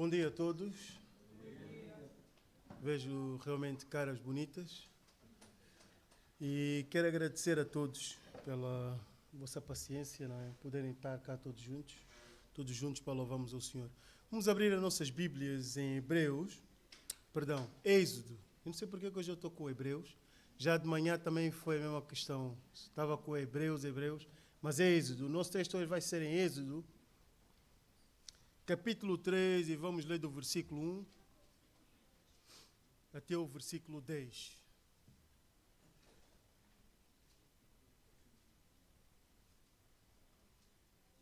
Bom dia a todos. Vejo realmente caras bonitas e quero agradecer a todos pela vossa paciência, não é? Poderem estar cá todos juntos para louvarmos ao Senhor. Vamos abrir as nossas Bíblias em Êxodo. Eu não sei porque que hoje eu estou com Hebreus. Já de manhã também foi a mesma questão. Estava com Hebreus, mas é Êxodo. O nosso texto hoje vai ser em Êxodo, capítulo 3, e vamos ler do versículo 1 até o versículo 10.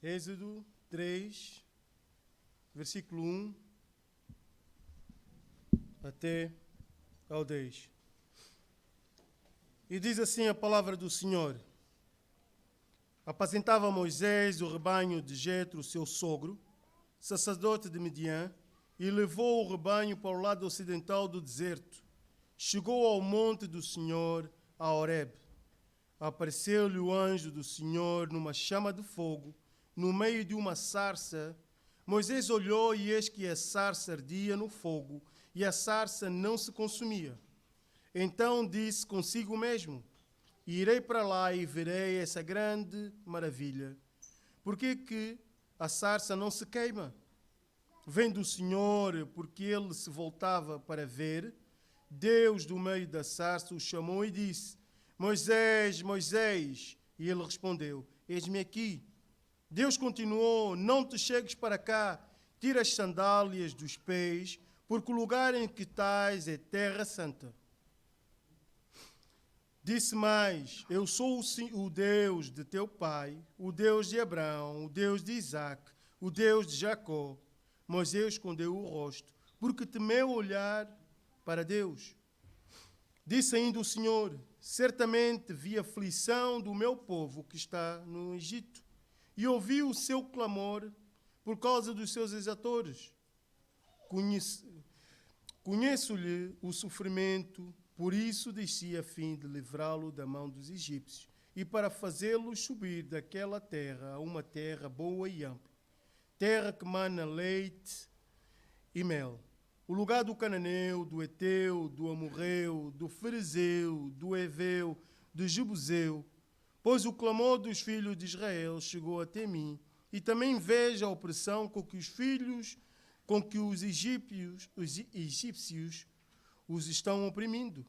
Êxodo 3, versículo 1 até ao 10. E diz assim a palavra do Senhor: Apacentava Moisés o rebanho de Jetro, seu sogro, sacerdote de Midian, e levou o rebanho para o lado ocidental do deserto. Chegou ao monte do Senhor, a Horebe. Apareceu-lhe o anjo do Senhor numa chama de fogo, no meio de uma sarça. Moisés olhou e eis que a sarça ardia no fogo, e a sarça não se consumia. Então disse consigo mesmo: Irei para lá e verei essa grande maravilha. Por que a sarça não se queima? Vem do Senhor, porque ele se voltava para ver. Deus, do meio da sarça, o chamou e disse: Moisés, Moisés. E ele respondeu: Eis-me aqui. Deus continuou: Não te chegues para cá, tira as sandálias dos pés, porque o lugar em que estás é terra santa. Disse mais: Eu sou o Deus de teu pai, o Deus de Abraão, o Deus de Isaque, o Deus de Jacó. Moisés escondeu o rosto, porque temeu olhar para Deus. Disse ainda o Senhor: Certamente vi a aflição do meu povo que está no Egito, e ouvi o seu clamor por causa dos seus exatores. Conheço-lhe o sofrimento, por isso desci a fim de livrá-lo da mão dos egípcios, e para fazê-lo subir daquela terra a uma terra boa e ampla, terra que mana leite e mel, o lugar do cananeu, do Eteu, do Amorreu, do Ferezeu, do Eveu, do Jebuseu. Pois o clamor dos filhos de Israel chegou até mim, e também vejo a opressão com que os egípcios os estão oprimindo.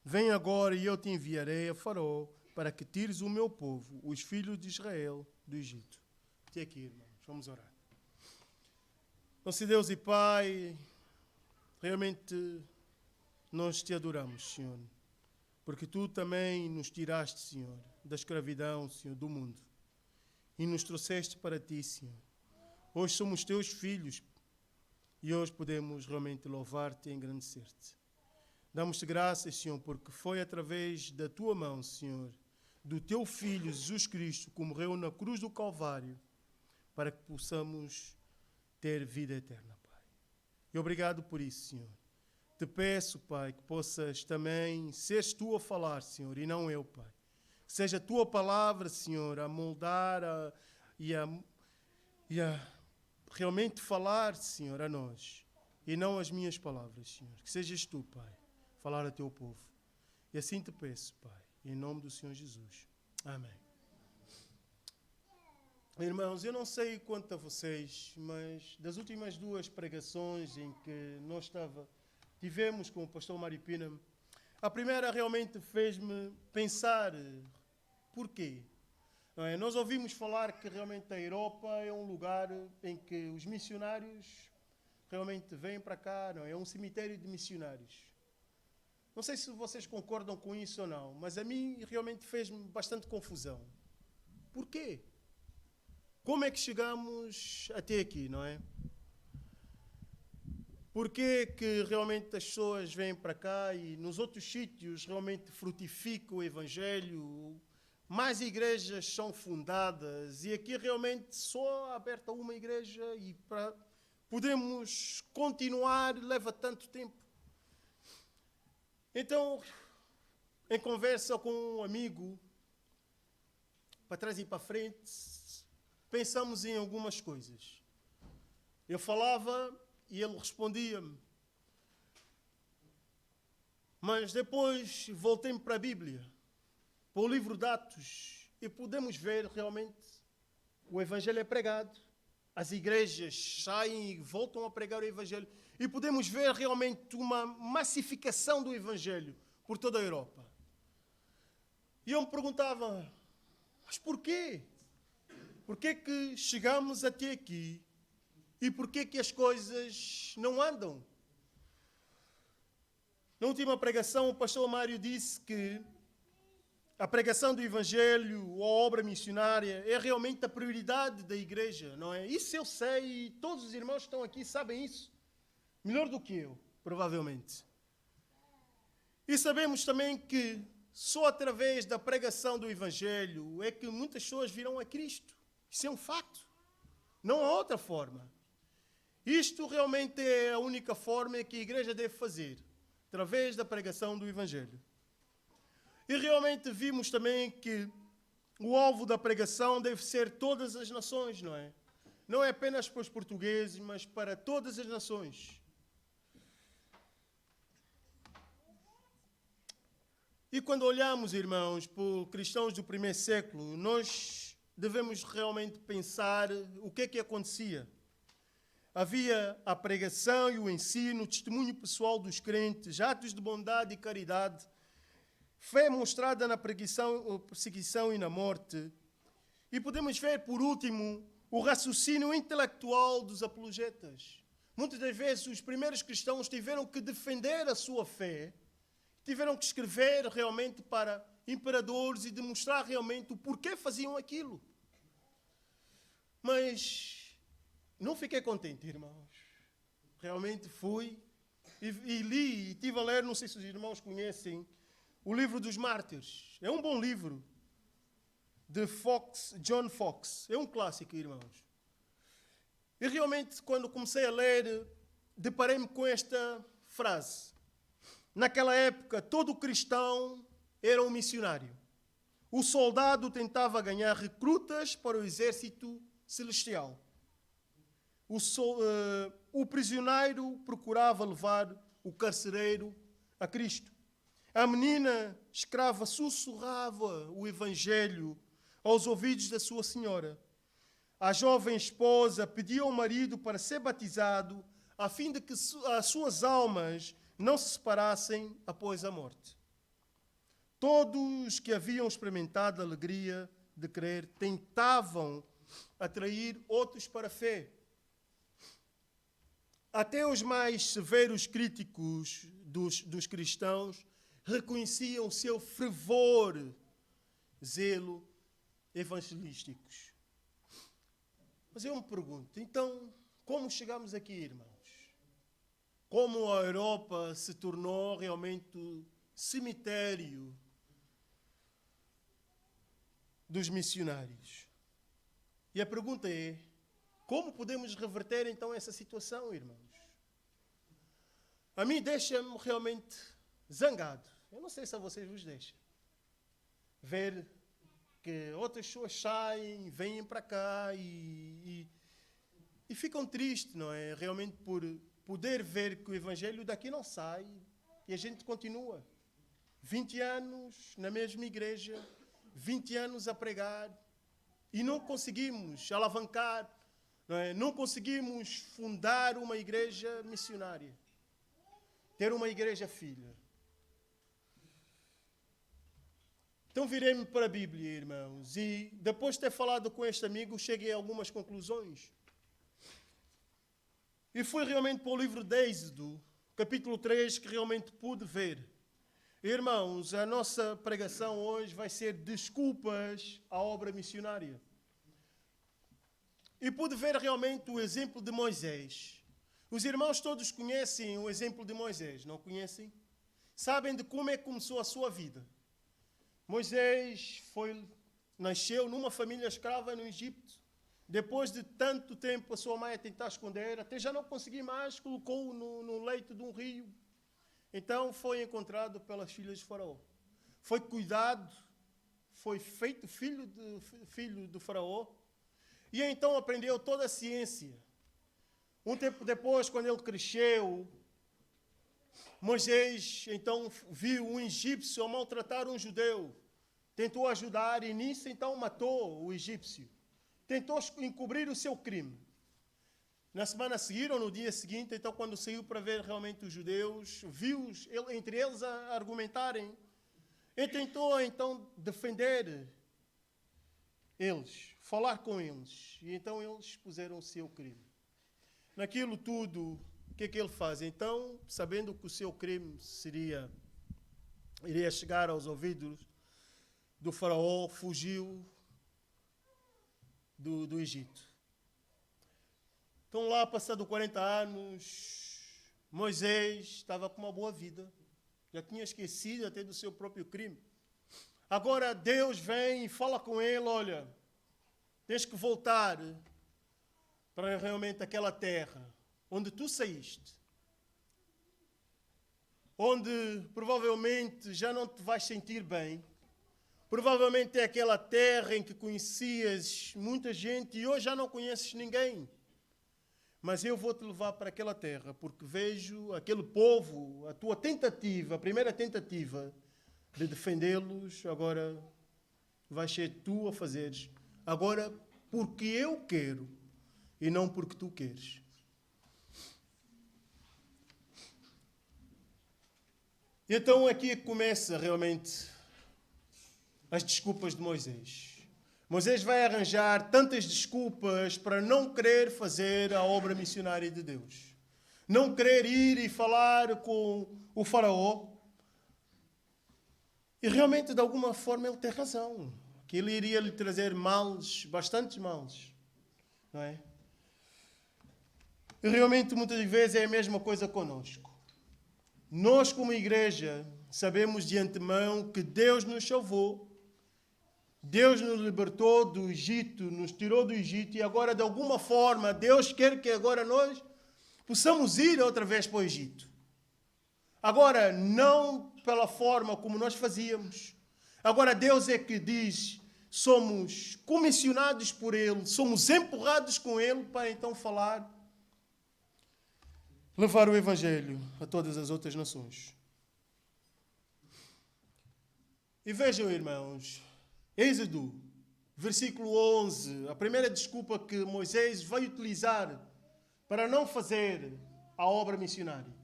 Vem agora e eu te enviarei a Faraó, para que tires o meu povo, os filhos de Israel, do Egito. Até aqui, irmãos. Vamos orar. Nosso Deus e Pai, realmente nós te adoramos, Senhor, porque tu também nos tiraste, Senhor, da escravidão, Senhor, do mundo, e nos trouxeste para ti, Senhor. Hoje somos teus filhos e hoje podemos realmente louvar-te e engrandecer-te. Damos-te graças, Senhor, porque foi através da tua mão, Senhor, do teu Filho, Jesus Cristo, que morreu na cruz do Calvário, para que possamos ter vida eterna, Pai. E obrigado por isso, Senhor. Te peço, Pai, que possas também seres tu a falar, Senhor, e não eu, Pai. Que seja a tua palavra, Senhor, a moldar e a realmente falar, Senhor, a nós, e não as minhas palavras, Senhor. Que sejas tu, Pai, falar a teu povo. E assim te peço, Pai, em nome do Senhor Jesus. Amém. Irmãos, eu não sei quanto a vocês, mas das últimas duas pregações em que nós tivemos com o pastor Mário Pina, a primeira realmente fez-me pensar porquê. Não é? Nós ouvimos falar que realmente a Europa é um lugar em que os missionários realmente vêm para cá, não é? É um cemitério de missionários. Não sei se vocês concordam com isso ou não, mas a mim realmente fez-me bastante confusão. Porquê? Como é que chegamos até aqui, não é? Porquê que realmente as pessoas vêm para cá e nos outros sítios realmente frutifica o Evangelho, mais igrejas são fundadas e aqui realmente só aberta uma igreja e para podermos continuar leva tanto tempo. Então, em conversa com um amigo, para trás e para frente, pensamos em algumas coisas. Eu falava e ele respondia-me. Mas depois voltei-me para a Bíblia, para o livro de Atos, e podemos ver realmente o Evangelho é pregado. As igrejas saem e voltam a pregar o Evangelho. E podemos ver realmente uma massificação do Evangelho por toda a Europa. E eu me perguntava, mas porquê? Porquê que chegamos até aqui e porquê que as coisas não andam? Na última pregação, o pastor Mário disse que a pregação do Evangelho ou a obra missionária é realmente a prioridade da igreja, não é? Isso eu sei e todos os irmãos que estão aqui sabem isso. Melhor do que eu, provavelmente. E sabemos também que só através da pregação do Evangelho é que muitas pessoas virão a Cristo. Isso é um facto. Não há outra forma. Isto realmente é a única forma que a igreja deve fazer, através da pregação do Evangelho. E realmente vimos também que o alvo da pregação deve ser todas as nações, não é? Não é apenas para os portugueses, mas para todas as nações. E quando olhamos, irmãos, para os cristãos do primeiro século, nós devemos realmente pensar o que é que acontecia. Havia a pregação e o ensino, o testemunho pessoal dos crentes, atos de bondade e caridade, fé mostrada na perseguição e na morte. E podemos ver, por último, o raciocínio intelectual dos apologetas. Muitas das vezes os primeiros cristãos tiveram que defender a sua fé, tiveram que escrever realmente para imperadores e demonstrar realmente o porquê faziam aquilo. Mas não fiquei contente, irmãos. Realmente fui e li e estive a ler, não sei se os irmãos conhecem, o livro dos Mártires. É um bom livro de John Fox. É um clássico, irmãos. E realmente, quando comecei a ler, deparei-me com esta frase. Naquela época, todo cristão era um missionário. O soldado tentava ganhar recrutas para o exército celestial. O prisioneiro procurava levar o carcereiro a Cristo. A menina escrava sussurrava o evangelho aos ouvidos da sua senhora. A jovem esposa pedia ao marido para ser batizado, a fim de que as suas almas não se separassem após a morte. Todos que haviam experimentado a alegria de crer tentavam atrair outros para a fé. Até os mais severos críticos dos cristãos reconheciam o seu fervor, zelo evangelísticos. Mas eu me pergunto, então, como chegamos aqui, irmãos? Como a Europa se tornou realmente o cemitério dos missionários? E a pergunta é, como podemos reverter então essa situação, irmãos? A mim deixa-me realmente zangado. Eu não sei se a vocês vos deixa. Ver que outras pessoas saem, vêm para cá e ficam tristes, não é? Realmente por poder ver que o Evangelho daqui não sai e a gente continua. 20 anos na mesma igreja, 20 anos a pregar e não conseguimos alavancar, não é? Não conseguimos fundar uma igreja missionária, ter uma igreja filha. Então virei-me para a Bíblia, irmãos, e depois de ter falado com este amigo, cheguei a algumas conclusões. E foi realmente para o livro de Êxodo, capítulo 3, que realmente pude ver. Irmãos, a nossa pregação hoje vai ser desculpas à obra missionária. E pude ver realmente o exemplo de Moisés. Os irmãos todos conhecem o exemplo de Moisés, não conhecem? Sabem de como é que começou a sua vida. Moisés nasceu numa família escrava no Egito. Depois de tanto tempo a sua mãe a tentar esconder, até já não conseguia mais, colocou-o no leito de um rio. Então foi encontrado pelas filhas de Faraó. Foi cuidado, foi feito filho do Faraó. E então aprendeu toda a ciência. Um tempo depois, quando ele cresceu, Moisés então viu um egípcio a maltratar um judeu. Tentou ajudar e nisso então matou o egípcio. Tentou encobrir o seu crime. Na semana a seguir, ou no dia seguinte, então quando saiu para ver realmente os judeus, viu-os, entre eles a argumentarem. Ele tentou então defender eles, falar com eles. E então eles expuseram o seu crime. Naquilo tudo, o que é que ele faz? Então, sabendo que o seu crime iria chegar aos ouvidos do faraó, fugiu do Egito. Então lá, passado 40 anos, Moisés estava com uma boa vida. Já tinha esquecido até do seu próprio crime. Agora Deus vem e fala com ele, olha, tens que voltar para realmente aquela terra onde tu saíste. Onde provavelmente já não te vais sentir bem. Provavelmente é aquela terra em que conhecias muita gente e hoje já não conheces ninguém. Mas eu vou te levar para aquela terra, porque vejo aquele povo, a tua tentativa, a primeira tentativa de defendê-los, agora vais ser tu a fazeres. Agora, porque eu quero e não porque tu queres. E então aqui é que começa realmente as desculpas de Moisés. Moisés vai arranjar tantas desculpas para não querer fazer a obra missionária de Deus. Não querer ir e falar com o faraó. E realmente, de alguma forma, ele tem razão. Que ele iria lhe trazer males, bastantes males. Não é? E realmente, muitas vezes, é a mesma coisa conosco. Nós, como igreja, sabemos de antemão que Deus nos salvou. Deus nos libertou do Egito, nos tirou do Egito e agora, de alguma forma, Deus quer que agora nós possamos ir outra vez para o Egito. Agora, não pela forma como nós fazíamos. Agora, Deus é que diz, somos comissionados por Ele, somos empurrados com Ele para então falar, levar o Evangelho a todas as outras nações. E vejam, irmãos, Êxodo, versículo 11, a primeira desculpa que Moisés vai utilizar para não fazer a obra missionária.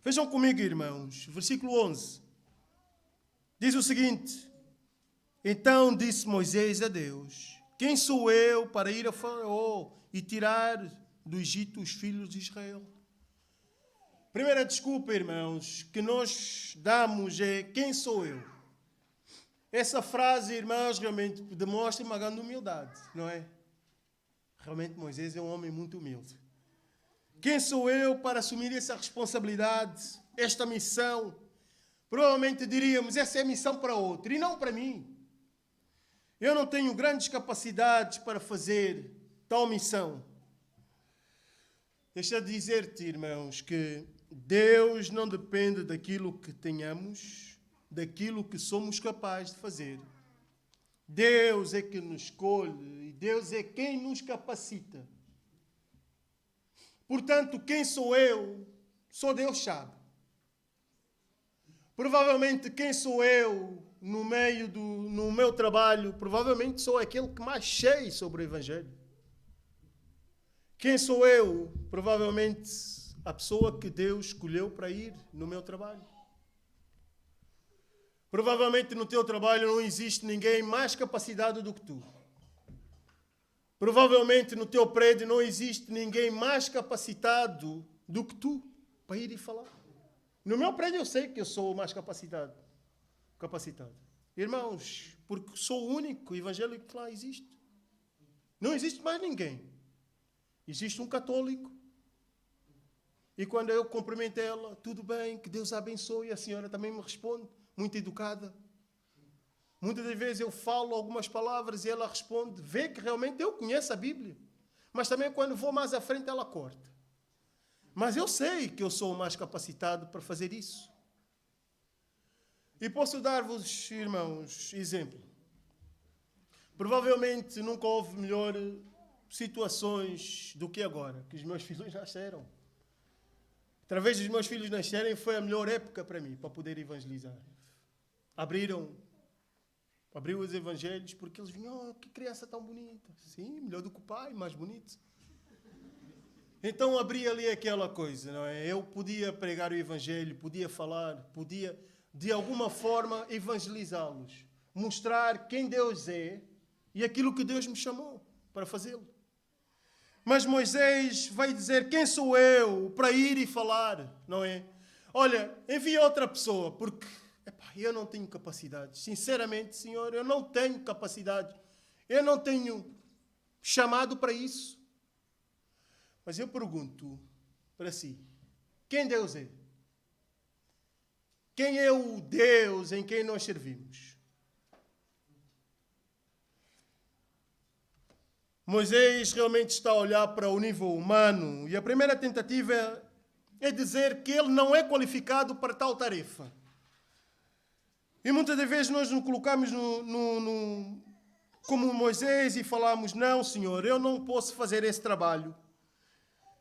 Vejam comigo, irmãos, versículo 11. Diz o seguinte: então disse Moisés a Deus, quem sou eu para ir a Faraó e tirar do Egito os filhos de Israel? Primeira desculpa, irmãos, que nós damos é, quem sou eu? Essa frase, irmãos, realmente demonstra uma grande humildade, não é? Realmente Moisés é um homem muito humilde. Quem sou eu para assumir essa responsabilidade, esta missão? Provavelmente diríamos, essa é a missão para outro e não para mim. Eu não tenho grandes capacidades para fazer tal missão. Deixa eu dizer-te, irmãos, que Deus não depende daquilo que tenhamos, daquilo que somos capazes de fazer. Deus é que nos escolhe e Deus é quem nos capacita. Portanto, quem sou eu? Só Deus sabe. Provavelmente quem sou eu no meu trabalho, provavelmente sou aquele que mais sei sobre o Evangelho. Quem sou eu? Provavelmente a pessoa que Deus escolheu para ir no meu trabalho. Provavelmente no teu trabalho não existe ninguém mais capacitado do que tu. Provavelmente no teu prédio não existe ninguém mais capacitado do que tu para ir e falar. No meu prédio eu sei que eu sou o mais capacitado. Irmãos, porque sou o único evangélico que lá existe. Não existe mais ninguém. Existe um católico. E quando eu cumprimento ela, tudo bem, que Deus a abençoe, a senhora também me responde, muito educada. Muitas das vezes eu falo algumas palavras e ela responde, vê que realmente eu conheço a Bíblia. Mas também quando vou mais à frente ela corta. Mas eu sei que eu sou o mais capacitado para fazer isso. E posso dar-vos, irmãos, exemplo. Provavelmente nunca houve melhor situações do que agora, que os meus filhos nasceram. Através dos meus filhos nascerem foi a melhor época para mim, para poder evangelizar. Abriu os evangelhos porque eles vinham, oh, que criança tão bonita. Sim, melhor do que o pai, mais bonito. Então abri ali aquela coisa, não é? Eu podia pregar o evangelho, podia falar, podia de alguma forma evangelizá-los, mostrar quem Deus é e aquilo que Deus me chamou para fazê-lo. Mas Moisés vai dizer, quem sou eu para ir e falar, não é? Olha, envia outra pessoa, porque eu não tenho capacidade. Sinceramente, Senhor, eu não tenho capacidade. Eu não tenho chamado para isso. Mas eu pergunto para si, quem Deus é? Quem é o Deus em quem nós servimos? Moisés realmente está a olhar para o nível humano e a primeira tentativa é dizer que ele não é qualificado para tal tarefa. E muitas das vezes nós nos colocamos como Moisés e falamos, não, Senhor, eu não posso fazer esse trabalho.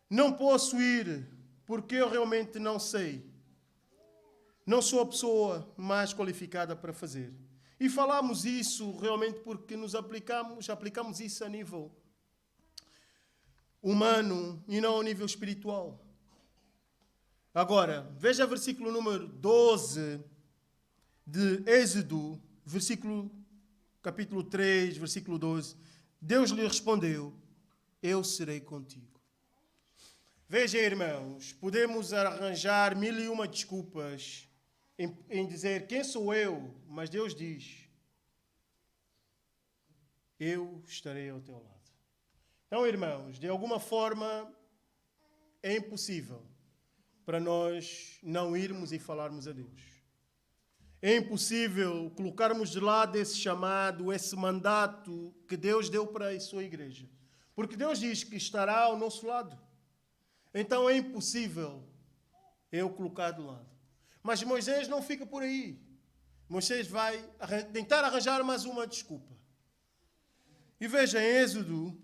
Não posso ir porque eu realmente não sei. Não sou a pessoa mais qualificada para fazer. E falamos isso realmente porque nos aplicamos isso a nível humano e não a nível espiritual. Agora, veja o versículo número 12 de Êxodo, capítulo 3, versículo 12. Deus lhe respondeu, eu serei contigo. Veja, irmãos, podemos arranjar 1001 desculpas em dizer quem sou eu, mas Deus diz, eu estarei ao teu lado. Então, irmãos, de alguma forma é impossível para nós não irmos e falarmos a Deus. É impossível colocarmos de lado esse chamado, esse mandato que Deus deu para a sua igreja. Porque Deus diz que estará ao nosso lado. Então é impossível eu colocar de lado. Mas Moisés não fica por aí. Moisés vai tentar arranjar mais uma desculpa. E veja em Êxodo,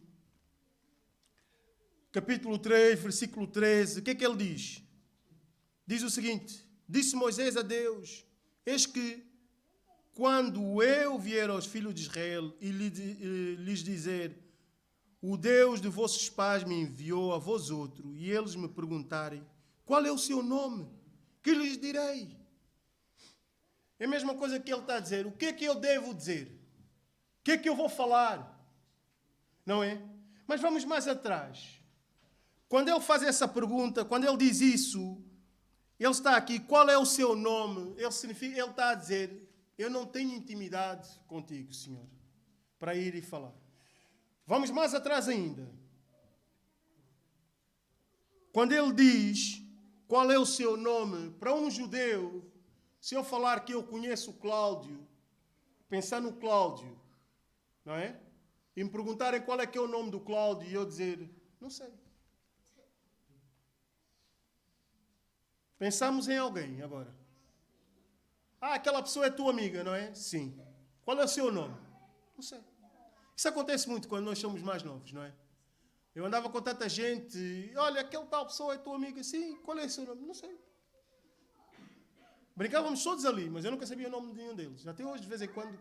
capítulo 3, versículo 13, o que é que ele diz? Diz o seguinte, disse Moisés a Deus, eis que quando eu vier aos filhos de Israel e lhes dizer, o Deus de vossos pais me enviou a vós outro, e eles me perguntarem, qual é o seu nome? Que lhes direi? É a mesma coisa que ele está a dizer. O que é que eu devo dizer? O que é que eu vou falar? Não é? Mas vamos mais atrás. Quando ele faz essa pergunta, quando ele diz isso, ele está aqui, qual é o seu nome? Ele está a dizer, eu não tenho intimidade contigo, Senhor, para ir e falar. Vamos mais atrás ainda. Quando ele diz qual é o seu nome, para um judeu, se eu falar que eu conheço o Cláudio, pensar no Cláudio, não é? E me perguntarem qual é que é o nome do Cláudio e eu dizer, não sei. Pensamos em alguém agora. Ah, aquela pessoa é tua amiga, não é? Sim. Qual é o seu nome? Não sei. Isso acontece muito quando nós somos mais novos, não é? Eu andava com tanta gente, e, olha, aquela tal pessoa é tua amiga, sim, qual é o seu nome? Não sei. Brincávamos todos ali, mas eu nunca sabia o nome de nenhum deles. Até hoje, de vez em quando,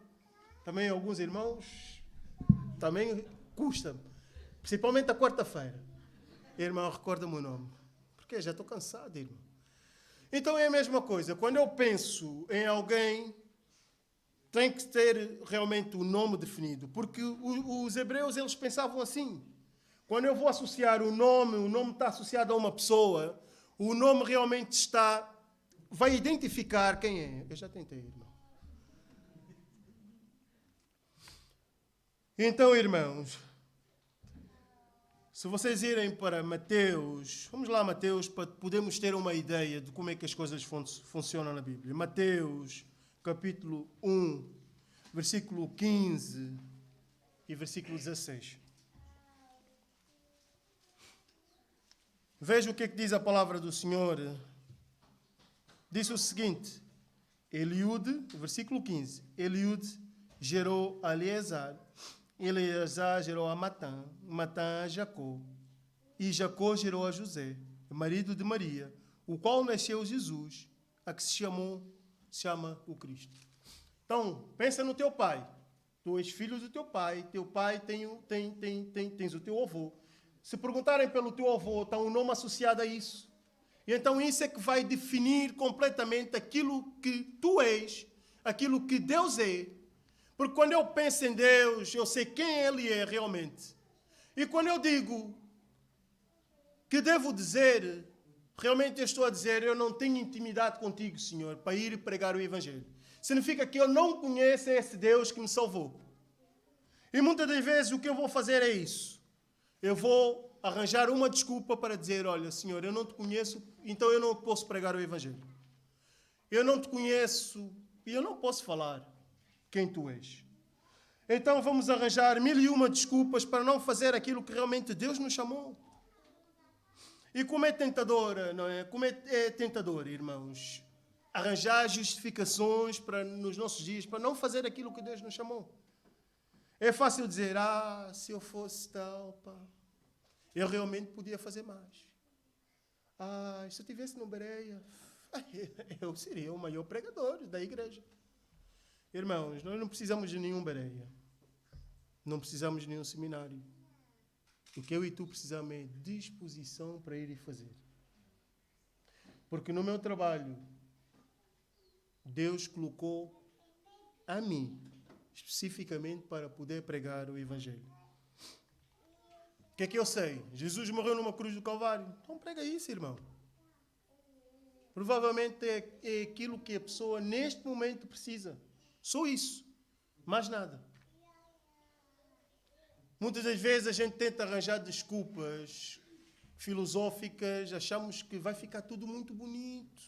também alguns irmãos, também custa-me. Principalmente a quarta-feira. Irmão, recorda-me o nome. Porque já estou cansado, irmão. Então é a mesma coisa. Quando eu penso em alguém, tem que ter realmente o nome definido. Porque os hebreus, eles pensavam assim. Quando eu vou associar o nome está associado a uma pessoa, o nome realmente vai identificar quem é. Eu já tentei, irmão. Então, irmãos, se vocês irem para Mateus, vamos lá, Mateus, para podermos ter uma ideia de como é que as coisas funcionam na Bíblia. Mateus, capítulo 1, versículo 15 e versículo 16. Veja o que diz a palavra do Senhor. Diz o seguinte, Eliúde, versículo 15, Eliúde gerou a Eleazar, Eleazar gerou a Matã, Matã a Jacó, e Jacó gerou a José, marido de Maria, o qual nasceu Jesus, a que se chama o Cristo. Então, pensa no teu pai. Tu és filho do teu pai tens o teu avô. Se perguntarem pelo teu avô, está um nome associado a isso. E então isso é que vai definir completamente aquilo que tu és, aquilo que Deus é. Porque quando eu penso em Deus, eu sei quem Ele é realmente. E quando eu digo que devo dizer, realmente eu estou a dizer, eu não tenho intimidade contigo, Senhor, para ir pregar o Evangelho. Significa que eu não conheço esse Deus que me salvou. E muitas das vezes o que eu vou fazer é isso. Eu vou arranjar uma desculpa para dizer, olha, Senhor, eu não te conheço, então eu não posso pregar o Evangelho. Eu não te conheço e eu não posso falar quem tu és. Então vamos arranjar 1001 desculpas para não fazer aquilo que realmente Deus nos chamou. E como é tentadora, não é? Como é tentador, irmãos, arranjar justificações nos nossos dias para não fazer aquilo que Deus nos chamou. É fácil dizer, se eu fosse tal, pá, eu realmente podia fazer mais. Se eu estivesse no Bereia, eu seria o maior pregador da igreja. Irmãos, nós não precisamos de nenhum Bereia. Não precisamos de nenhum seminário. O que eu e tu precisamos é disposição para ir e fazer. Porque no meu trabalho, Deus colocou a mim, especificamente para poder pregar o Evangelho. O que é que eu sei? Jesus morreu numa cruz do Calvário. Então prega isso, irmão. Provavelmente é aquilo que a pessoa neste momento precisa. Só isso. Mais nada. Muitas das vezes a gente tenta arranjar desculpas filosóficas, achamos que vai ficar tudo muito bonito.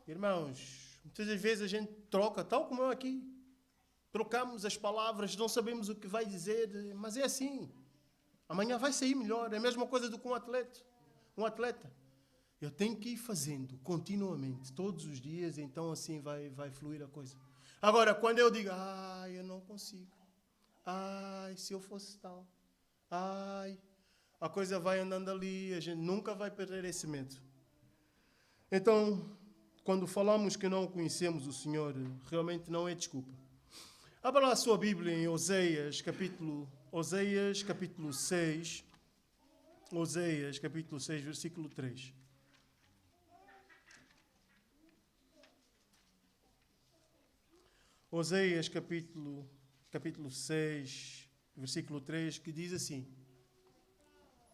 Irmãos, muitas das vezes a gente troca, tal como eu aqui. Trocamos as palavras, não sabemos o que vai dizer, mas é assim. Amanhã vai sair melhor. É a mesma coisa do que um atleta. Eu tenho que ir fazendo continuamente, todos os dias, então assim vai fluir a coisa. Agora, quando eu digo, eu não consigo. Se eu fosse tal. A coisa vai andando ali, a gente nunca vai perder esse medo. Então, quando falamos que não conhecemos o Senhor, realmente não é desculpa. Abra lá a sua Bíblia em Oséias, capítulo 6. Oséias, capítulo 6, versículo 3. Oséias, capítulo 6, versículo 3, que diz assim: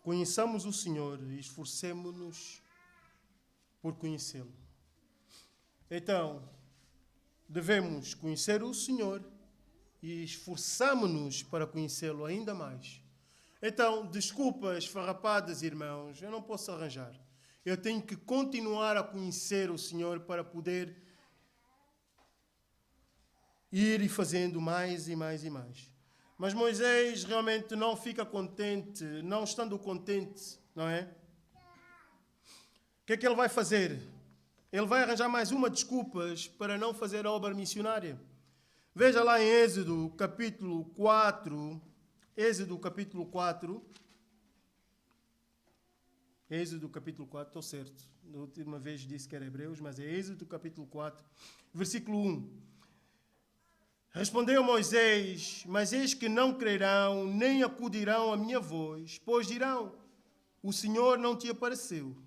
conheçamos o Senhor e esforcemo-nos por conhecê-lo. Então, devemos conhecer o Senhor e esforçamo-nos para conhecê-lo ainda mais. Então, desculpas farrapadas, irmãos, eu não posso arranjar. Eu tenho que continuar a conhecer o Senhor para poder ir e fazendo mais e mais e mais. Mas Moisés realmente não fica contente, não estando contente, não é? O que é que ele vai fazer? Ele vai arranjar mais uma desculpas para não fazer a obra missionária. Veja lá em Êxodo, capítulo 4. Êxodo, capítulo 4. Êxodo, capítulo 4, estou certo. Na última vez disse que era Hebreus, mas é Êxodo, capítulo 4, versículo 1. Respondeu Moisés, mas eis que não crerão, nem acudirão à minha voz, pois dirão, o Senhor não te apareceu.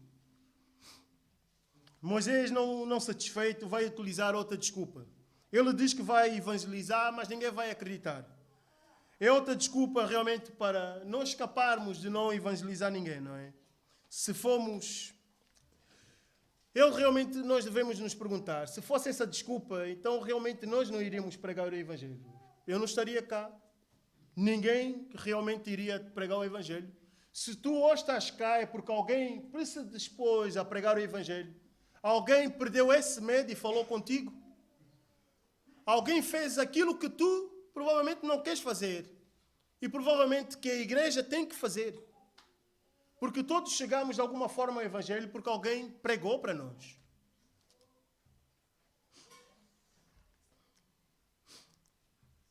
Moisés, não satisfeito, vai utilizar outra desculpa. Ele diz que vai evangelizar, mas ninguém vai acreditar. É outra desculpa realmente para não escaparmos de não evangelizar ninguém, não é? Se formos... nós devemos nos perguntar, se fosse essa desculpa, então realmente nós não iríamos pregar o Evangelho. Eu não estaria cá. Ninguém realmente iria pregar o Evangelho. Se tu hoje estás cá é porque alguém se dispôs a pregar o Evangelho. Alguém perdeu esse medo e falou contigo. Alguém fez aquilo que tu provavelmente não queres fazer. E provavelmente que a igreja tem que fazer. Porque todos chegamos de alguma forma ao Evangelho porque alguém pregou para nós.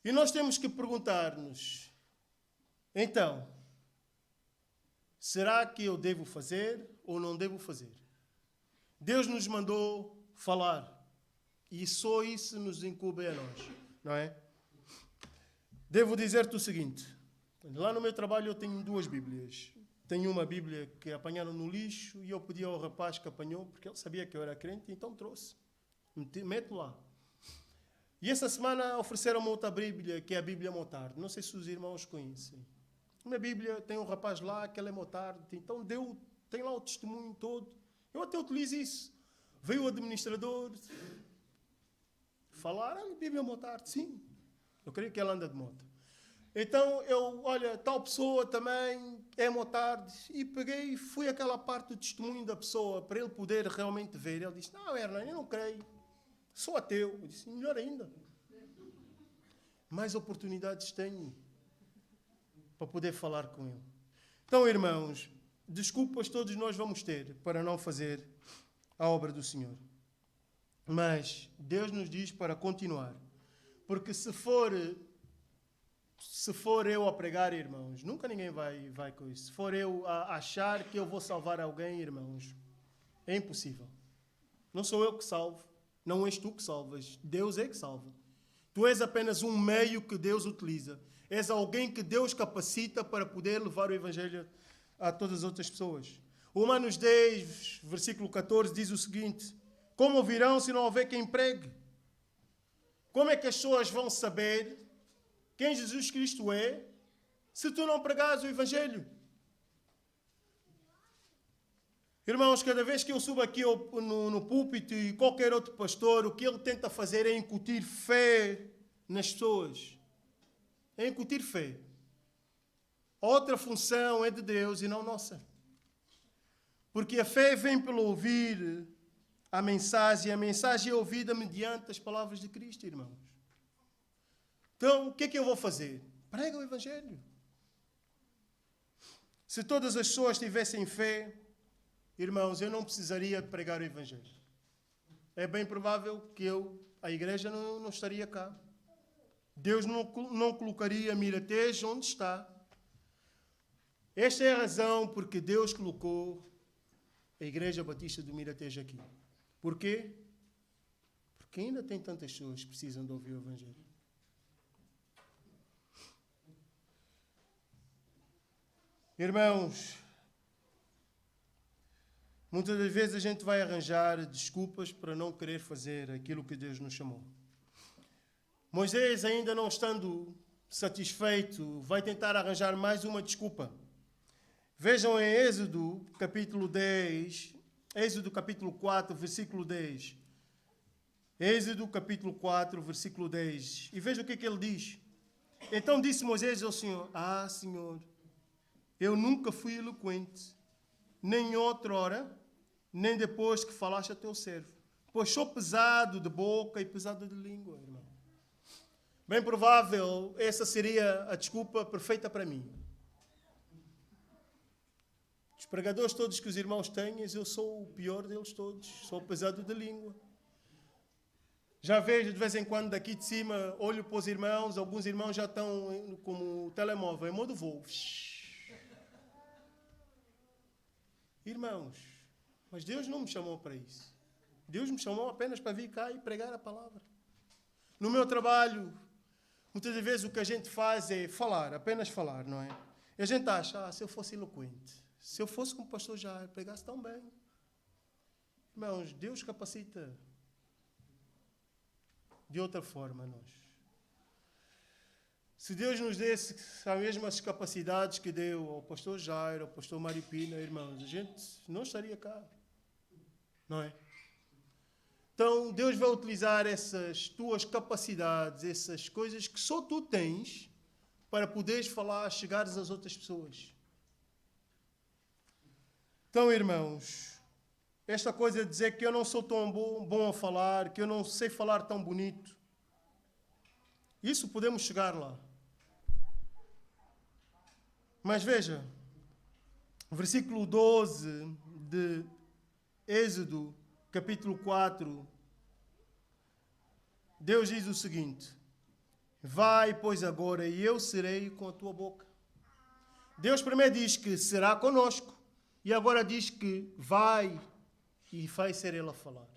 E nós temos que perguntar-nos, então, será que eu devo fazer ou não devo fazer? Deus nos mandou falar e só isso nos incumbe a nós, não é? Devo dizer-te o seguinte, lá no meu trabalho eu tenho 2 Bíblias. Tenho uma Bíblia que apanharam no lixo e eu pedi ao rapaz que apanhou, porque ele sabia que eu era crente, então trouxe. Mete lá. E essa semana ofereceram-me outra Bíblia, que é a Bíblia Motard. Não sei se os irmãos conhecem. Na Bíblia tem um rapaz lá que ele é Motard, então tem lá o testemunho todo. Eu até utilizo isso. Veio o administrador falar, Bíblia Motard, sim. Eu creio que ela anda de moto. Então olha, tal pessoa também é Motard. E peguei e fui àquela parte do testemunho da pessoa para ele poder realmente ver. Ele disse, não, Hernan, eu não creio. Sou ateu. Eu disse, melhor ainda. Mais oportunidades tenho para poder falar com ele. Então, irmãos, desculpas todos nós vamos ter para não fazer a obra do Senhor. Mas Deus nos diz para continuar. Porque se for eu a pregar, irmãos, nunca ninguém vai com isso. Se for eu a achar que eu vou salvar alguém, irmãos, é impossível. Não sou eu que salvo. Não és tu que salvas, Deus é que salva. Tu és apenas um meio que Deus utiliza. És alguém que Deus capacita para poder levar o Evangelho a todas as outras pessoas. Romanos 10, versículo 14, diz o seguinte, como ouvirão se não houver quem pregue? Como é que as pessoas vão saber quem Jesus Cristo é se tu não pregares o Evangelho? Irmãos, cada vez que eu subo aqui no púlpito e qualquer outro pastor, o que ele tenta fazer é incutir fé nas pessoas. É incutir fé. A outra função é de Deus e não nossa. Porque a fé vem pelo ouvir a mensagem é ouvida mediante as palavras de Cristo, irmãos. Então, o que é que eu vou fazer? Prega o Evangelho. Se todas as pessoas tivessem fé, irmãos, eu não precisaria pregar o Evangelho. É bem provável que a igreja não estaria cá. Deus não colocaria Miratejo onde está. Esta é a razão porque Deus colocou a Igreja Batista do Miratejo aqui. Por quê? Porque ainda tem tantas pessoas que precisam de ouvir o Evangelho. Irmãos, muitas das vezes a gente vai arranjar desculpas para não querer fazer aquilo que Deus nos chamou. Moisés, ainda não estando satisfeito, vai tentar arranjar mais uma desculpa. Vejam em Êxodo, capítulo 10, Êxodo, capítulo 4, versículo 10. Êxodo, capítulo 4, versículo 10. E veja o que ele diz. Então disse Moisés ao Senhor, Senhor, eu nunca fui eloquente, nem outrora, nem depois que falaste a teu servo, pois sou pesado de boca e pesado de língua, irmão. Bem provável, essa seria a desculpa perfeita para mim. Os pregadores todos que os irmãos têm, eu sou o pior deles todos, sou pesado de língua. Já vejo de vez em quando daqui de cima, olho para os irmãos, alguns irmãos já estão como o telemóvel, em modo voo. Irmãos, mas Deus não me chamou para isso. Deus me chamou apenas para vir cá e pregar a palavra. No meu trabalho, muitas vezes o que a gente faz é falar, apenas falar, não é? E a gente acha, se eu fosse eloquente, se eu fosse como o pastor Jair, pregasse tão bem. Irmãos, Deus capacita de outra forma nós. Se Deus nos desse as mesmas capacidades que deu ao pastor Jair, ao pastor Maripina, irmãos, a gente não estaria cá. Não é? Então, Deus vai utilizar essas tuas capacidades, essas coisas que só tu tens para poderes falar, chegares às outras pessoas. Então, irmãos, esta coisa de dizer que eu não sou tão bom a falar, que eu não sei falar tão bonito, isso podemos chegar lá. Mas veja, versículo 12 de Êxodo, capítulo 4, Deus diz o seguinte, Vai, pois, agora, e eu serei com a tua boca. Deus primeiro diz que será conosco, e agora diz que vai e vai ser Ele a falar.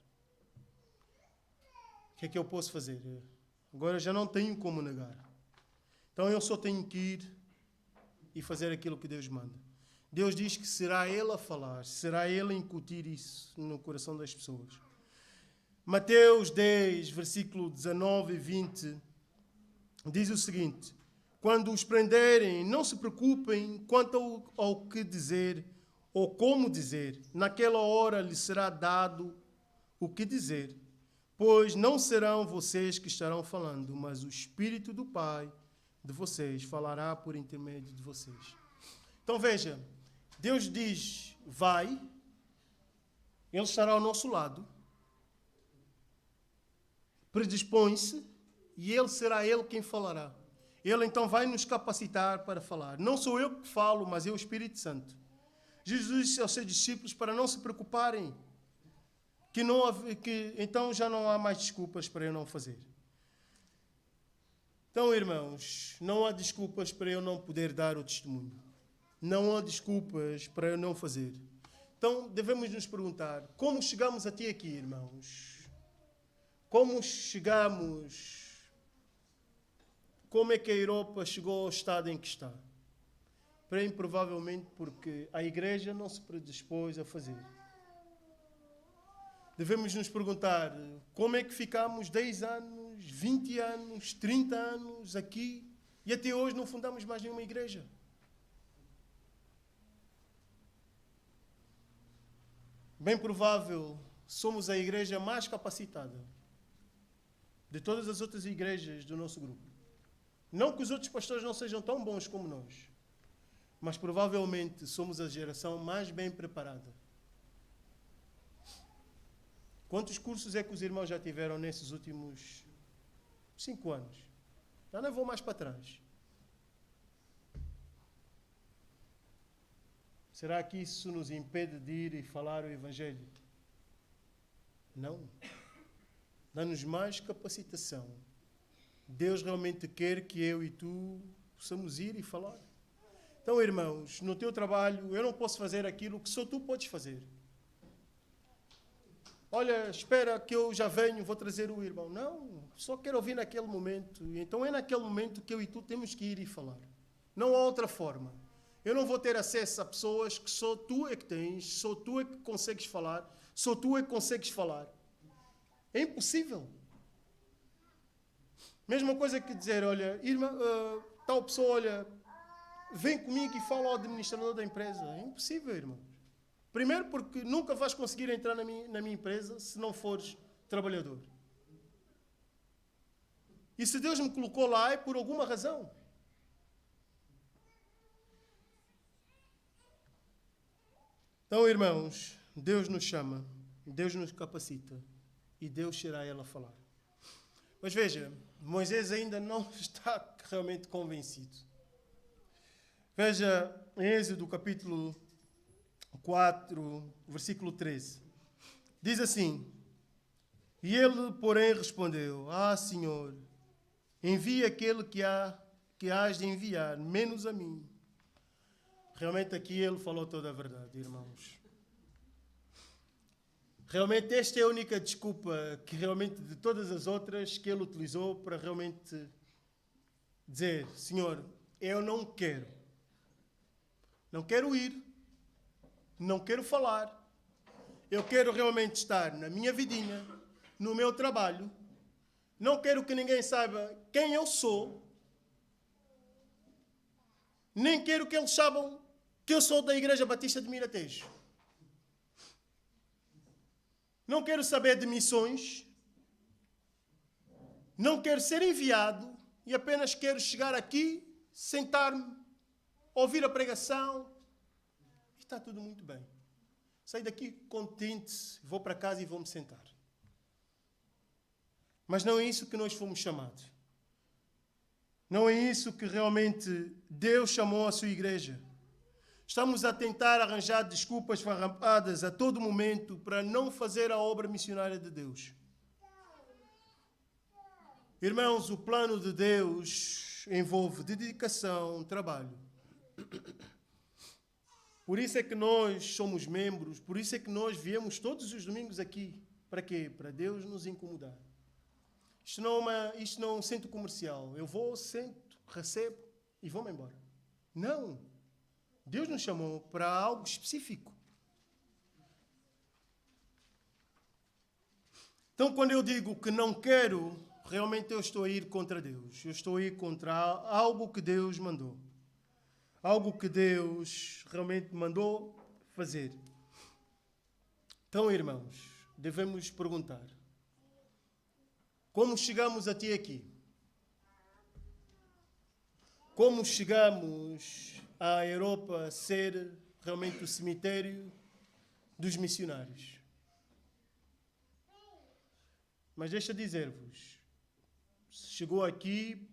O que é que eu posso fazer? Agora já não tenho como negar. Então eu só tenho que ir e fazer aquilo que Deus manda. Deus diz que será Ele a falar, será Ele a incutir isso no coração das pessoas. Mateus 10, versículo 19 e 20, diz o seguinte: quando os prenderem, não se preocupem quanto ao que dizer ou como dizer. Naquela hora lhes será dado o que dizer, pois não serão vocês que estarão falando, mas o Espírito do Pai de vocês falará por intermédio de vocês. Então veja, Deus diz, vai, Ele estará ao nosso lado, predispõe-se e Ele será Ele quem falará. Ele então vai nos capacitar para falar. Não sou eu que falo, mas é o Espírito Santo. Jesus disse aos seus discípulos para não se preocuparem, que então já não há mais desculpas para eu não fazer. Então, irmãos, não há desculpas para eu não poder dar o testemunho. Não há desculpas para eu não fazer. Então, devemos nos perguntar, como chegamos até aqui, irmãos? Como chegamos? Como é que a Europa chegou ao estado em que está? Bem, provavelmente porque a igreja não se predispôs a fazer. Devemos nos perguntar, como é que ficamos 10 anos, 20 anos, 30 anos aqui e até hoje não fundamos mais nenhuma igreja? Bem provável, somos a igreja mais capacitada de todas as outras igrejas do nosso grupo. Não que os outros pastores não sejam tão bons como nós, mas provavelmente somos a geração mais bem preparada. Quantos cursos é que os irmãos já tiveram nesses últimos 5 anos? Já não vou mais para trás. Será que isso nos impede de ir e falar o Evangelho? Não. Dá-nos mais capacitação. Deus realmente quer que eu e tu possamos ir e falar. Então, irmãos, no teu trabalho, eu não posso fazer aquilo que só tu podes fazer. Olha, espera que eu já venho, vou trazer o irmão. Não, só quero ouvir naquele momento. Então é naquele momento que eu e tu temos que ir e falar. Não há outra forma. Eu não vou ter acesso a pessoas que só tu é que tens, só tu é que consegues falar, só tu é que consegues falar. É impossível. Mesma coisa que dizer, olha, irmã, tal pessoa, olha, vem comigo e fala ao administrador da empresa. É impossível, irmão. Primeiro porque nunca vais conseguir entrar na minha empresa se não fores trabalhador. E se Deus me colocou lá é por alguma razão. Então, irmãos, Deus nos chama, Deus nos capacita e Deus será Ele a falar. Mas veja, Moisés ainda não está realmente convencido. Veja em Êxodo capítulo 4, versículo 13. Diz assim: e ele, porém, respondeu: ah, Senhor, envia aquele que hás de enviar, menos a mim. Realmente aqui ele falou toda a verdade, irmãos. Realmente esta é a única desculpa que realmente de todas as outras que ele utilizou para realmente dizer: Senhor, eu não quero. Não quero ir. Não quero falar. Eu quero realmente estar na minha vidinha, no meu trabalho. Não quero que ninguém saiba quem eu sou. Nem quero que eles saibam que eu sou da Igreja Batista de Miratejo. Não quero saber de missões. Não quero ser enviado. E apenas quero chegar aqui, sentar-me, ouvir a pregação. E está tudo muito bem. Saio daqui contente, vou para casa e vou-me sentar. Mas não é isso que nós fomos chamados. Não é isso que realmente Deus chamou a sua igreja. Estamos a tentar arranjar desculpas farrapadas a todo momento para não fazer a obra missionária de Deus. Irmãos, o plano de Deus envolve dedicação, trabalho. Por isso é que nós somos membros, por isso é que nós viemos todos os domingos aqui. Para quê? Para Deus nos incomodar. Isto não é um centro comercial. Eu vou, sento, recebo e vou-me embora. Não. Deus nos chamou para algo específico. Então, quando eu digo que não quero, realmente eu estou a ir contra Deus. Eu estou a ir contra algo que Deus mandou. Algo que Deus realmente mandou fazer. Então, irmãos, devemos perguntar: como chegamos até aqui? Como chegamos à Europa a ser realmente o cemitério dos missionários? Mas deixa dizer-vos, chegou aqui,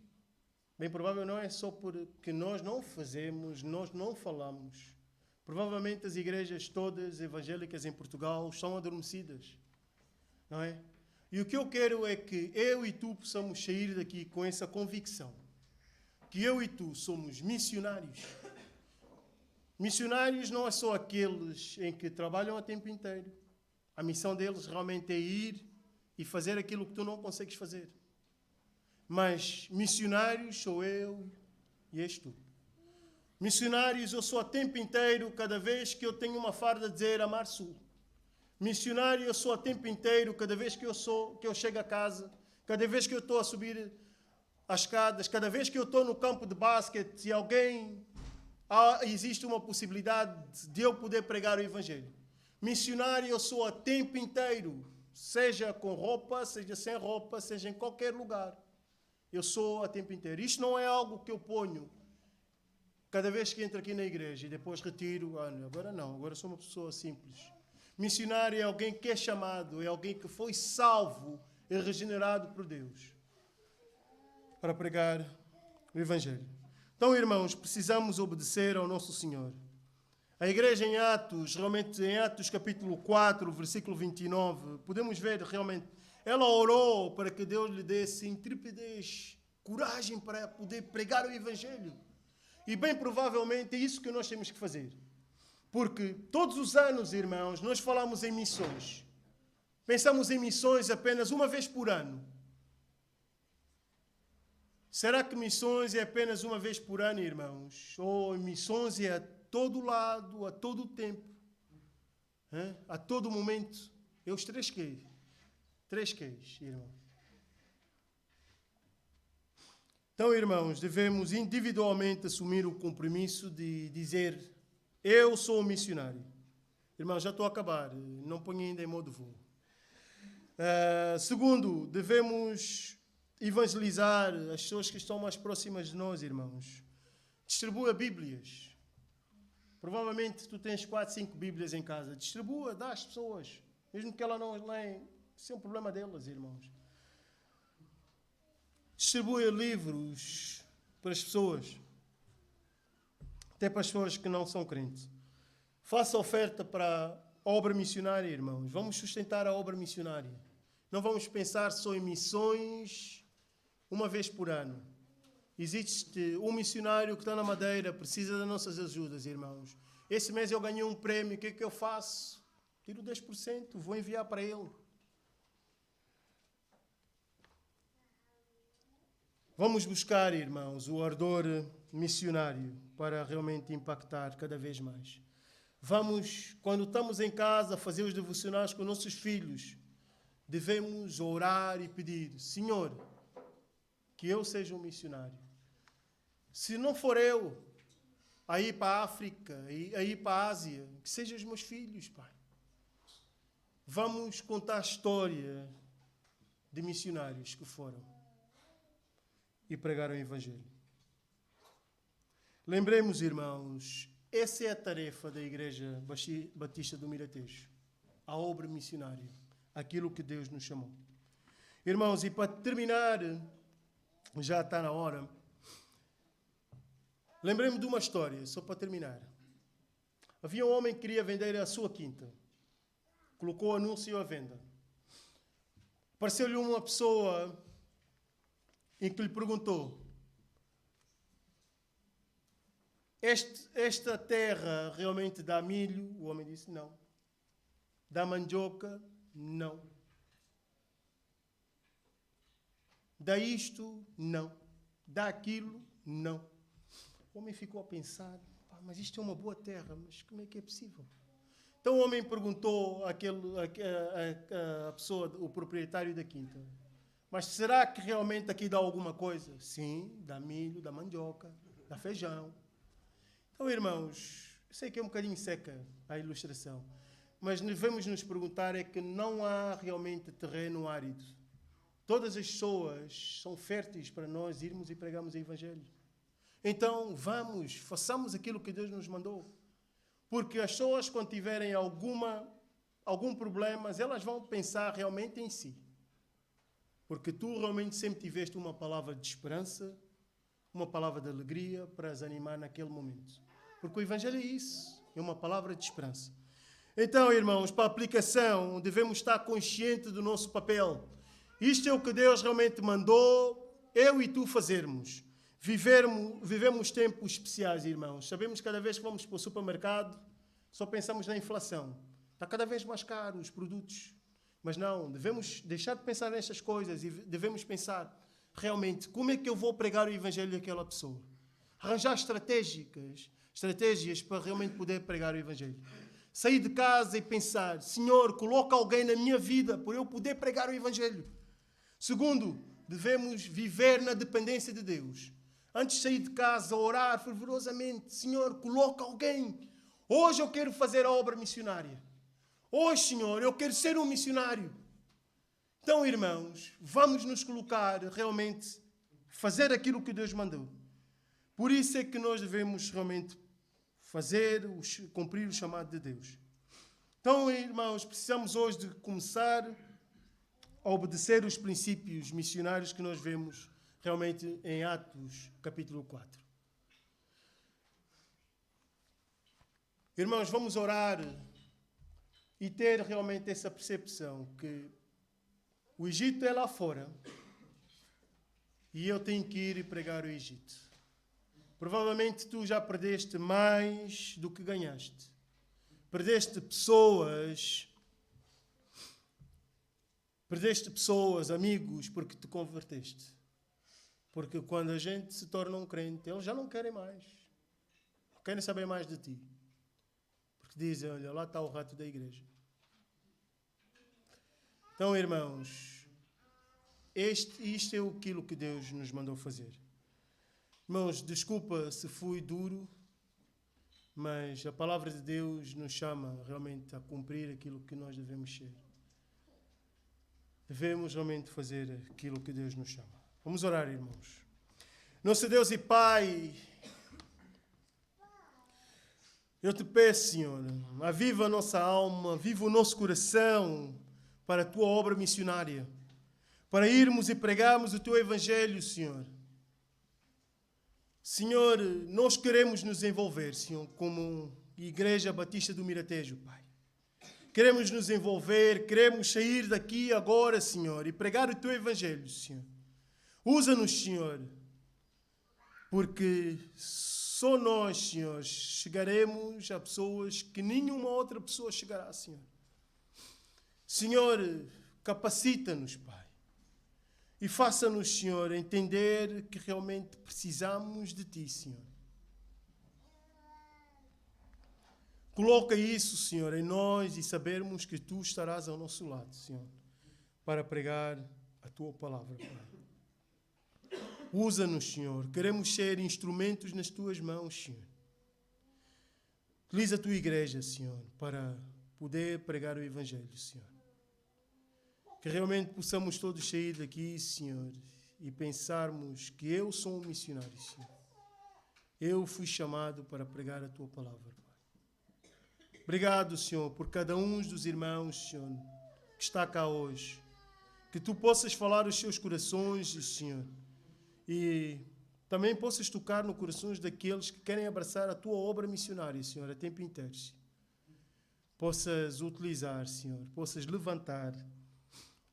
bem provável não é só porque nós não fazemos, nós não falamos. Provavelmente as igrejas todas evangélicas em Portugal estão adormecidas, não é? E o que eu quero é que eu e tu possamos sair daqui com essa convicção, que eu e tu somos missionários. Missionários não é só aqueles em que trabalham a tempo inteiro. A missão deles realmente é ir e fazer aquilo que tu não consegues fazer. Mas missionários sou eu e és tu. Missionários eu sou a tempo inteiro, cada vez que eu tenho uma farda a dizer Amar Sul. Missionário eu sou a tempo inteiro, cada vez que eu chego a casa, cada vez que eu estou a subir as escadas, cada vez que eu estou no campo de basquete e existe uma possibilidade de eu poder pregar o Evangelho. Missionário eu sou a tempo inteiro, seja com roupa, seja sem roupa, seja em qualquer lugar. Eu sou a tempo inteiro. Isto não é algo que eu ponho cada vez que entro aqui na igreja e depois retiro. Agora não, agora sou uma pessoa simples. Missionário é alguém que é chamado, é alguém que foi salvo e regenerado por Deus para pregar o Evangelho. Então, irmãos, precisamos obedecer ao nosso Senhor. A igreja em Atos, realmente em Atos capítulo 4, versículo 29, podemos ver realmente, ela orou para que Deus lhe desse intrepidez, coragem para poder pregar o Evangelho. E bem provavelmente é isso que nós temos que fazer. Porque todos os anos, irmãos, nós falamos em missões. Pensamos em missões apenas uma vez por ano. Será que missões é apenas uma vez por ano, irmãos? Ou missões é a todo lado, a todo tempo, a todo momento? É os três quês. Três quês, irmão. Então, irmãos, devemos individualmente assumir o compromisso de dizer: eu sou um missionário. Irmãos, já estou a acabar, não ponho ainda em modo voo. Segundo, devemos evangelizar as pessoas que estão mais próximas de nós, irmãos. Distribua Bíblias. Provavelmente tu tens 4, 5 Bíblias em casa. Distribua, dá às pessoas. Mesmo que elas não leem, isso é um problema delas, irmãos. Distribua livros para as pessoas. Até para as pessoas que não são crentes. Faça oferta para a obra missionária, irmãos. Vamos sustentar a obra missionária. Não vamos pensar só em missões uma vez por ano. Existe um missionário que está na Madeira, precisa das nossas ajudas, irmãos. Esse mês eu ganhei um prémio, o que é que eu faço? Tiro 10%, vou enviar para ele. Vamos buscar, irmãos, o ardor missionário para realmente impactar cada vez mais. Vamos, quando estamos em casa, fazer os devocionais com nossos filhos. Devemos orar e pedir: Senhor, que eu seja um missionário. Se não for eu a ir para a África, a ir para a Ásia, que sejam os meus filhos, Pai. Vamos contar a história de missionários que foram e pregaram o Evangelho. Lembremos, irmãos, essa é a tarefa da Igreja Batista do Miratejo. A obra missionária. Aquilo que Deus nos chamou. Irmãos, e para terminar, já está na hora, lembrei-me de uma história, só para terminar. Havia um homem que queria vender a sua quinta. Colocou o anúncio à venda. Apareceu-lhe uma pessoa em que lhe perguntou: esta terra realmente dá milho? O homem disse: não. Dá mandioca? Não. Dá isto? Não. Dá aquilo? Não. O homem ficou a pensar: mas isto é uma boa terra, mas como é que é possível? Então o homem perguntou a pessoa, o proprietário da quinta: mas será que realmente aqui dá alguma coisa? Sim, dá milho, dá mandioca, dá feijão. Então, irmãos, eu sei que é um bocadinho seca a ilustração, mas devemos nos perguntar é que não há realmente terreno árido. Todas as pessoas são férteis para nós irmos e pregarmos o Evangelho. Então, façamos aquilo que Deus nos mandou. Porque as pessoas, quando tiverem algum problema, elas vão pensar realmente em si. Porque tu realmente sempre tiveste uma palavra de esperança, uma palavra de alegria para as animar naquele momento. Porque o Evangelho é isso, é uma palavra de esperança. Então, irmãos, para a aplicação, devemos estar conscientes do nosso papel. Isto é o que Deus realmente mandou eu e tu fazermos. Vivemos tempos especiais, irmãos. Sabemos que cada vez que vamos para o supermercado, só pensamos na inflação. Está cada vez mais caro os produtos. Mas não, devemos deixar de pensar nestas coisas e devemos pensar realmente como é que eu vou pregar o Evangelho àquela pessoa. Arranjar estratégias para realmente poder pregar o Evangelho. Sair de casa e pensar: Senhor, coloca alguém na minha vida para eu poder pregar o Evangelho. Segundo, devemos viver na dependência de Deus. Antes de sair de casa, orar fervorosamente: Senhor, coloca alguém. Hoje eu quero fazer a obra missionária. Hoje, Senhor, eu quero ser um missionário. Então, irmãos, vamos nos colocar realmente, fazer aquilo que Deus mandou. Por isso é que nós devemos realmente cumprir o chamado de Deus. Então, irmãos, precisamos hoje de começar a obedecer os princípios missionários que nós vemos realmente em Atos, capítulo 4. Irmãos, vamos orar e ter realmente essa percepção que o Egito é lá fora e eu tenho que ir e pregar o Egito. Provavelmente tu já perdeste mais do que ganhaste. Perdeste pessoas, amigos, porque te converteste. Porque quando a gente se torna um crente, eles já não querem mais. Não querem saber mais de ti. Porque dizem: olha, lá está o rato da igreja. Então, irmãos, isto é aquilo que Deus nos mandou fazer. Irmãos, desculpa se fui duro, mas a palavra de Deus nos chama realmente a cumprir aquilo que nós devemos ser. Devemos realmente fazer aquilo que Deus nos chama. Vamos orar, irmãos. Nosso Deus e Pai, eu te peço, Senhor, aviva a nossa alma, aviva o nosso coração para a tua obra missionária, para irmos e pregarmos o teu Evangelho, Senhor. Senhor, nós queremos nos envolver, Senhor, como Igreja Batista do Miratejo, Pai. Queremos nos envolver, queremos sair daqui agora, Senhor, e pregar o teu Evangelho, Senhor. Usa-nos, Senhor, porque só nós, Senhor, chegaremos a pessoas que nenhuma outra pessoa chegará, Senhor. Senhor, capacita-nos, Pai. E faça-nos, Senhor, entender que realmente precisamos de Ti, Senhor. Coloca isso, Senhor, em nós e sabermos que Tu estarás ao nosso lado, Senhor, para pregar a Tua palavra, Pai. Usa-nos, Senhor. Queremos ser instrumentos nas Tuas mãos, Senhor. Utiliza a Tua igreja, Senhor, para poder pregar o Evangelho, Senhor. Que realmente possamos todos sair daqui, Senhor, e pensarmos que eu sou um missionário, Senhor. Eu fui chamado para pregar a Tua palavra, Pai. Obrigado, Senhor, por cada um dos irmãos, Senhor, que está cá hoje. Que Tu possas falar os seus corações, Senhor, e também possas tocar no corações daqueles que querem abraçar a Tua obra missionária, Senhor, a tempo inteiro. Possas utilizar, Senhor, possas levantar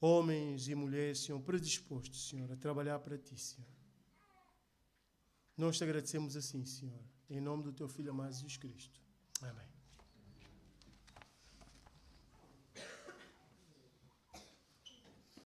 homens e mulheres, Senhor, predispostos, Senhor, a trabalhar para Ti, Senhor. Nós te agradecemos assim, Senhor, em nome do Teu Filho amado Jesus Cristo.